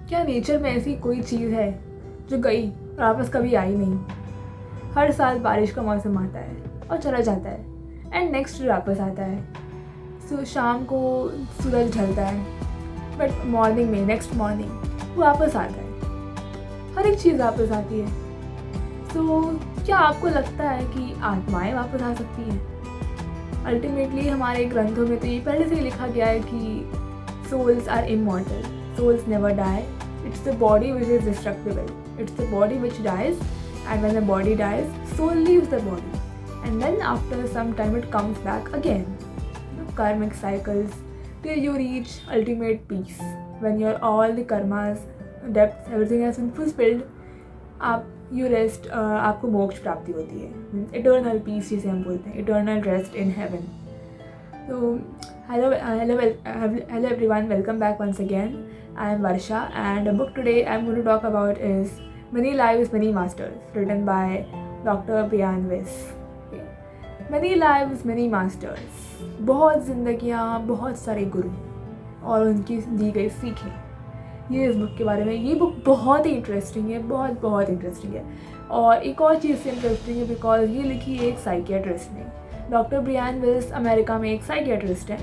क्या नेचर में ऐसी कोई चीज़ है जो गई और वापस कभी आई नहीं? हर साल बारिश का मौसम आता है और चला जाता है एंड नेक्स्ट वापस आता है। शाम को सूरज ढलता है बट मॉर्निंग में नेक्स्ट मॉर्निंग वो वापस आता है। हर एक चीज़ वापस आती है। क्या आपको लगता है कि आत्माएं वापस आ सकती हैं? अल्टीमेटली हमारे ग्रंथों में तो ये पहले से ही लिखा गया है कि souls are immortal, souls never die. It's the body which is destructible. It's the body which dies, and when the body dies, soul leaves the body, and then after some time it comes back again. Karmic cycles till you reach ultimate peace. When your all the karmas, debts, everything has been fulfilled, you rest. आपको मोक्ष प्राप्ति होती है, eternal peace जिसे हम बोलते हैं, eternal rest in heaven. So hello everyone, welcome back once again. I am Varsha, and the book today I'm going to talk about is Many Lives, Many Masters, written by Dr. Brian Weiss. Many Lives, Many Masters. बहुत ज़िंदगियाँ, बहुत सारे गुरु और उनकी दी गई सीखें, ये इस book के बारे में. ये बुक बहुत ही इंटरेस्टिंग है, बहुत इंटरेस्टिंग है. और एक और चीज़ से इंटरेस्टिंग है बिकॉज ये लिखी है एक साइकियाट्रिस्ट ने. डॉक्टर ब्रियान विल्स अमेरिका में एक साइकियाट्रिस्ट है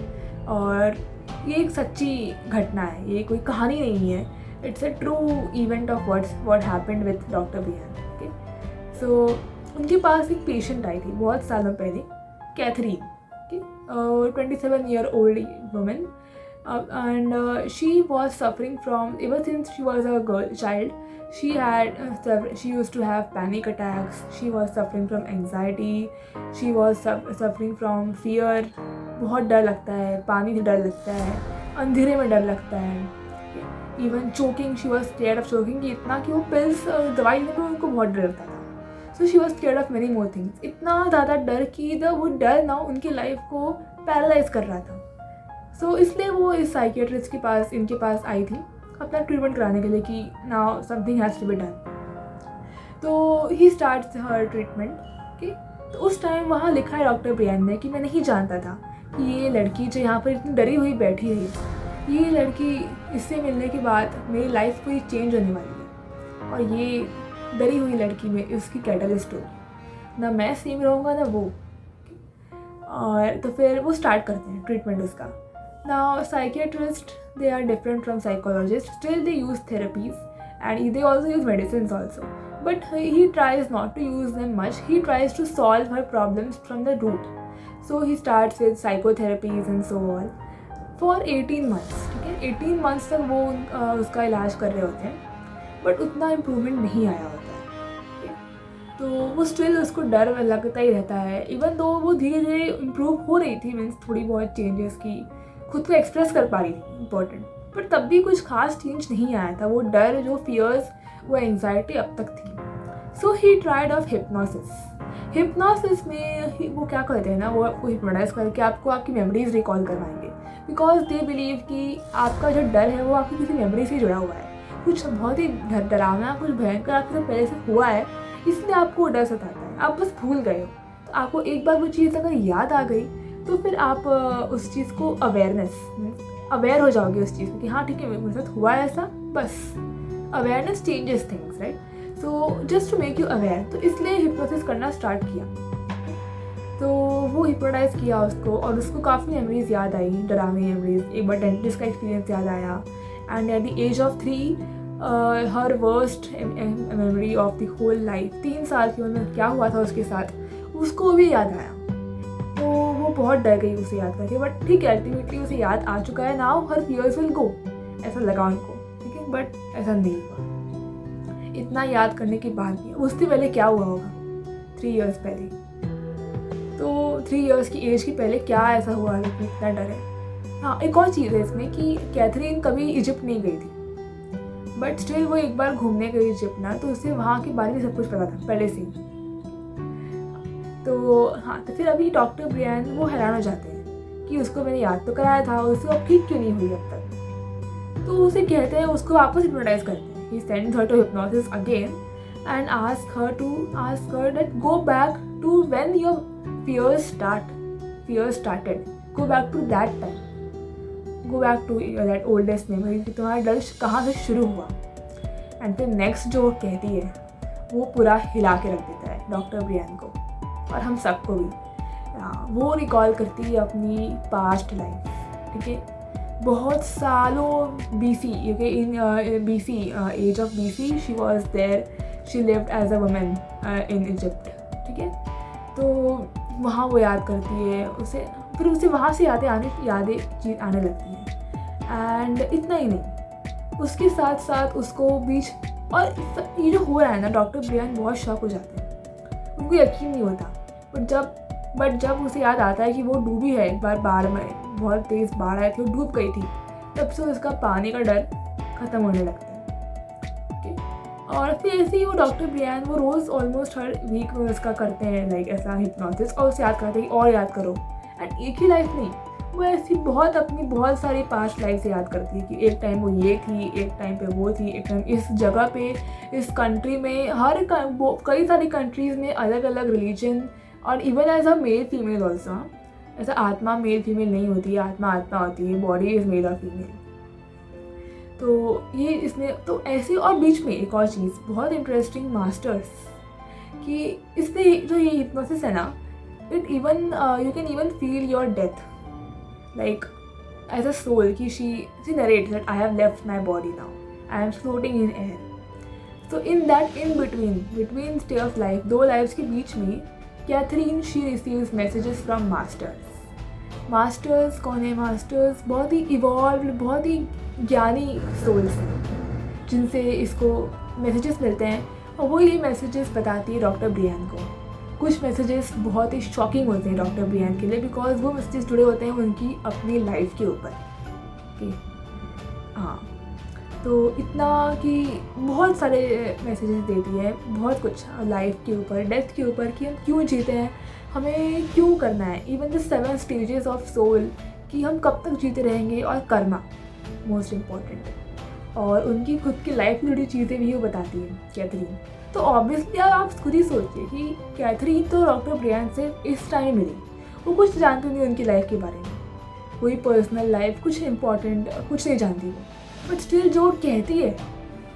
और ये एक सच्ची घटना है, ये कोई कहानी नहीं है. It's a true event of what happened with doctor Brian. Okay, so उनके पास एक पेशेंट आई थी बहुत सालों पहले, Catherine. Okay, 27 year old woman. And she was suffering from, ever since she was a child, she used to have panic attacks. She was suffering from anxiety. She was suffering from fear. बहुत डर लगता है, पानी से डर लगता है, अंधेरे में डर लगता है. Even choking, she was scared of choking, इतना कि वो पिल्स दवाई लेने में उनको बहुत डर लगता था. So she was scared of many more things. इतना ज़्यादा डर कि वो डर ना उनकी लाइफ को पैरालाइज कर रहा था. इसलिए वो इस साइकियाट्रिस्ट के पास, इनके पास आई थी अपना ट्रीटमेंट कराने के लिए कि now something has to be done. तो he starts her treatment. Okay, तो उस टाइम वहाँ लिखा है डॉक्टर ब्रियान ने कि मैं नहीं जानता था कि ये लड़की जो यहाँ पर इतनी डरी हुई बैठी है, ये लड़की, इससे मिलने के बाद मेरी लाइफ पूरी चेंज होने वाली है और ये डरी हुई लड़की में उसकी कैटलिस्ट होगी. ना मैं सेम रहूँगा ना वो. और तो फिर वो स्टार्ट करते हैं ट्रीटमेंट उसका. Now, psychiatrists, they are different from psychologists. Still, they use therapies and they also use medicines also. But he tries not to use them much. He tries to solve her problems from the root. So, he starts with psychotherapies and so on for 18 months. ठीक है, 18 months तक वो उसका इलाज कर रहे होते हैं, बट उतना इम्प्रूवमेंट नहीं आया होता है. तो वो स्टिल उसको डर लगता ही रहता है. इवन दो वो धीरे धीरे इम्प्रूव हो रही थी, मीन्स थोड़ी बहुत चेंजेस की, खुद को एक्सप्रेस कर पा रही थी, इम्पॉर्टेंट. पर तब भी कुछ खास चेंज नहीं आया था. वो डर, जो फियर्स, वो एंग्जाइटी अब तक थी. So he tried of hypnosis. Hypnosis में वो क्या करते हैं ना, वो आपको हिप्नोटाइज करके आपको आपकी मेमोरीज रिकॉल करवाएंगे. बिकॉज दे बिलीव कि आपका जो डर है वो आपकी किसी मेमोरी से जुड़ा हुआ है. कुछ बहुत ही डरावना, कुछ भयंकर आपके साथ पहले से हुआ है, इसलिए आपको डर सताता है. आप बस भूल गए हो. तो आपको एक बार वो चीज़ अगर याद आ गई तो फिर आप उस चीज़ को अवेयर हो जाओगे उस चीज़ को कि हाँ ठीक है, मेरे साथ हुआ है ऐसा. बस awareness changes things, right. So just to make you aware. तो इसलिए हिप्नोसिस करना स्टार्ट किया. तो वो हिप्नोटाइज किया उसको और उसको काफ़ी मेमोरीज याद आई, डरावनी मेमोरीज. एक बार डेंटिस्ट का एक्सपीरियंस याद आया. And at the age of 3 her worst memory of the whole life, 3 साल की उम्र में क्या हुआ था उसके साथ, उसको भी याद आया. तो वो बहुत डर गई उसे याद करके. बट ठीक है, अल्टीमेटली उसे याद आ चुका है. Now her fears will go, ऐसा लगा उनको. ठीक है, बट ऐसा नहीं हुआ. इतना याद करने के बाद भी उससे पहले क्या हुआ होगा 3 years पहले. तो 3 years की एज के पहले क्या ऐसा हुआ है कि इतना डर है. हाँ, एक और चीज़ है इसमें कि कैथरीन कभी इजिप्ट नहीं गई थी, बट स्टिल वो एक बार घूमने गई इजिप्ट ना, तो उसे वहाँ के बारे में सब कुछ पता था पहले से ही. तो हाँ, तो फिर अभी डॉक्टर ब्रियान वो हैरान हो जाते हैं कि उसको मैंने याद तो कराया था, उसको अब ठीक क्यों नहीं हुई अब तक. तो उसे कहते हैं, उसको वापस हिप्नोटाइज करते हैं. He sends her to hypnosis again and ask her that go back to when your fears started. Go back to that time. Go back to that oldest memory कि तुम्हारा डर कहाँ से शुरू हुआ। एंड फिर नेक्स्ट जो कहती है वो पूरा हिला के रख देता है डॉक्टर ब्रियन को और हम सबको भी। वो रिकॉल करती है अपनी पास्ट लाइफ, ठीक है, बहुत सालों बीसी, क्योंकि in BC age of BC she was there, she lived as a women in Egypt, ठीक है। तो वहाँ वो याद करती है उसे, फिर उसे वहाँ से यादें आने लगती हैं। एंड इतना ही नहीं, उसके साथ साथ उसको बीच, और ये जो हो रहा है ना, डॉक्टर ब्रियन बहुत शॉक हो जाते हैं, उनको यकीन नहीं होता। बट जब उसे याद आता है कि वो डूबी है एक बार बाढ़ में, बहुत तेज़ बाढ़ आई थी, वो डूब गई थी, तब से उसका पानी का डर ख़त्म होने लगता है, ठीक। और फिर ऐसे ही वो डॉक्टर ब्रियन वो रोज़ ऑलमोस्ट हर वीक में उसका करते हैं लाइक ऐसा हिप्नोसिस, और उसे याद करते हैं और याद करो। एंड एक ही लाइफ नहीं, वो ऐसी अपनी बहुत सारी पास्ट लाइफ से याद करती है कि एक टाइम वो ये थी, एक टाइम पे वो थी, एक टाइम इस जगह पे, इस कंट्री में, कई सारी कंट्रीज़ में अलग अलग रिलीजन, और even as a male female also. ऐसा आत्मा मेल फीमेल नहीं होती है, आत्मा होती है, बॉडी इज़ मेल और फीमेल। तो ये इसमें तो ऐसे, और बीच में एक और चीज़ बहुत इंटरेस्टिंग मास्टर्स कि इसमें जो ये हिप्नोसिस है ना, it even you can even feel your death like as a soul कि she narrates that I have left my body now, I am floating in air. तो in that in between stay of life, दो lifes के बीच में Catherine she receives messages from masters कौन है? Masters बहुत ही evolved, बहुत ही ज्ञानी सोल्स हैं जिनसे इसको मैसेजेस मिलते हैं, और वो ये मैसेजेस बताती है डॉक्टर ब्रियन को। कुछ मैसेजेस बहुत ही शॉकिंग होते हैं डॉक्टर ब्रियन के लिए, बिकॉज वो मैसेजेस जुड़े होते हैं उनकी अपनी लाइफ के ऊपर। ओके, हाँ, तो इतना कि बहुत सारे मैसेजेस देती है, बहुत कुछ लाइफ के ऊपर, डेथ के ऊपर, कि हम क्यों जीते हैं, हमें क्यों करना है, even the 7 stages of soul कि हम कब तक जीते रहेंगे, और कर्मा मोस्ट इम्पॉर्टेंट, और उनकी खुद की लाइफ से जुड़ी चीज़ें भी वो बताती है कैथरीन। तो ऑब्वियसली आप खुद ही सोचिए कि कैथरीन तो डॉक्टर ब्रियन से इस टाइम मिली, वो कुछ जानती नहीं उनकी लाइफ के बारे में, कोई पर्सनल लाइफ, कुछ इम्पॉर्टेंट कुछ नहीं जानती वो, बट स्टिल जो कहती है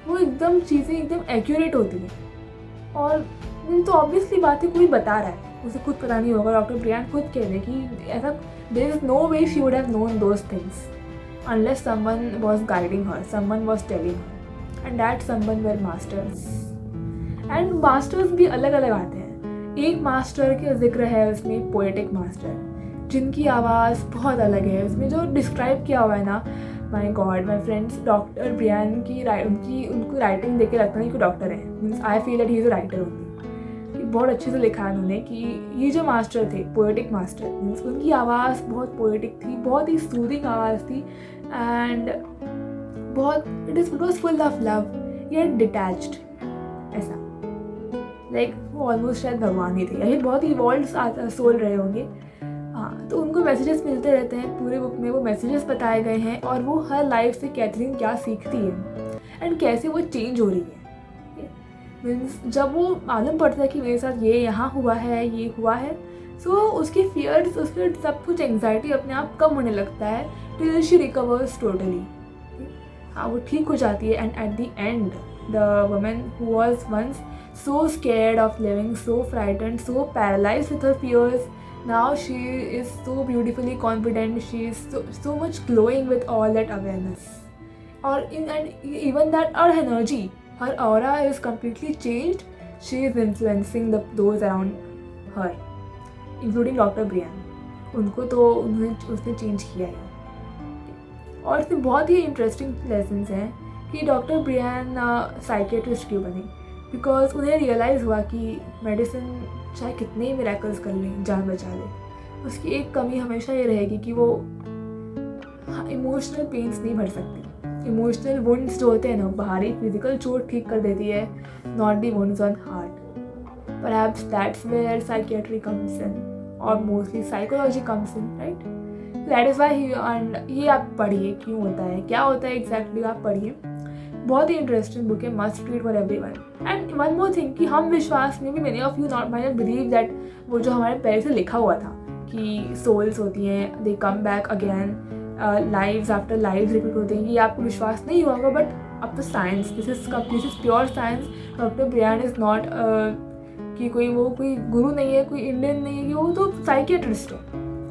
वो एकदम चीज़ें एकदम एक्यूरेट होती है। और तो ऑब्वियसली बात है, कोई बता रहा है, उसे खुद पता नहीं होगा, डॉक्टर ब्रियन खुद कह रहे कि ऐसा there is no way she would have known those things unless someone was guiding her, someone was telling her, and that someone were masters. And masters भी अलग अलग आते हैं। एक मास्टर का जिक्र है उसमें, पोएटिक मास्टर, जिनकी आवाज़ बहुत अलग है। उसमें जो डिस्क्राइब किया हुआ है ना, my God my friends, doctor Brian की उनको राइटिंग देख के लगता नहीं कि डॉक्टर है, means I feel that he is a writer only. बहुत अच्छे से लिखा है उन्होंने कि ये जो मास्टर थे, पोएटिक मास्टर, मीन्स उनकी आवाज़ बहुत पोएटिक थी, बहुत ही सूदिंग आवाज़ थी, एंड बहुत it was full of love, ये डिटैच्ड, ऐसा लाइक वो ऑलमोस्ट शायद भगवान ही थे, ये बहुत ही इवॉल्व्ड सोल रहे होंगे। हाँ, तो उनको मैसेजेस मिलते रहते हैं, पूरे बुक में वो मैसेजेस बताए गए हैं, और वो हर लाइफ से कैथरीन क्या सीखती है एंड कैसे वो चेंज हो रही है। मीन्स जब वो मालूम पड़ता है कि मेरे साथ ये यहाँ हुआ है, ये हुआ है, सो उसकी फियर्स, उसके सब कुछ एंग्जाइटी अपने आप कम होने लगता है, टिल शी रिकवर्स टोटली। हाँ, वो ठीक हो जाती है, and at the end the woman who was once so scared of living, so frightened, so paralyzed with her fears, now she is so beautifully confident, she is so much glowing with all that awareness, and even that her energy, her aura is completely changed. She is influencing those around her, including Dr. Brian. उनको तो उसने change किया है। और इसमें बहुत ही interesting lessons हैं कि डॉक्टर ब्रियन साइकेट्रिस्ट क्यों बनी, बिकॉज उन्हें रियलाइज़ हुआ कि मेडिसिन चाहे कितने ही मिरेकल्स कर लें, जान बचा ले, उसकी एक कमी हमेशा ये रहेगी कि वो इमोशनल पेन्स नहीं भर सकती। इमोशनल वुंड्स जो होते हैं ना, बाहरी फिजिकल चोट ठीक कर देती है, not the wounds on heart. Perhaps that's where psychiatry comes in, और mostly psychology comes in, right? That is why ये आप पढ़िए, क्यों होता है, क्या होता है एग्जैक्टली, आप पढ़िए, बहुत ही इंटरेस्टिंग बुक है, must read for everyone. And one more thing कि हम विश्वास में भी, many of you not might believe that वो जो हमारे पहले से लिखा हुआ था कि सोल्स होती हैं, they come back again lives after lives repeat होते हैं, ये आपको विश्वास नहीं होगा, बट अब तो science, this is pure science. Doctor Brian is not कि कोई गुरु नहीं है, कोई इंडियन नहीं है, कि वो तो साइकियाट्रिस्ट है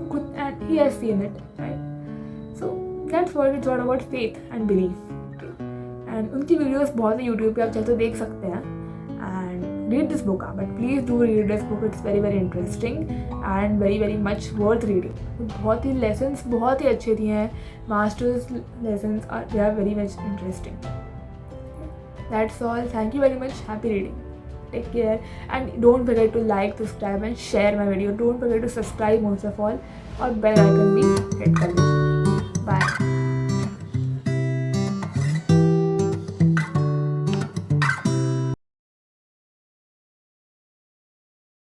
खुद, and he has seen it, right. So that's what it's all about faith and belief. And उनकी वीडियोस बहुत है यूट्यूब पे, आप चाहे तो देख सकते हैं. And read this book, but please do read this book. It's very very interesting and very very much worth reading. बहुत ही लेसन्स बहुत ही अच्छे दिए हैं. Masters lessons are they are very much interesting. That's all. Thank you very much. Happy reading. Take care and don't forget to like, subscribe and share my video. Don't forget to subscribe most of all, और bell icon भी hit कर देना.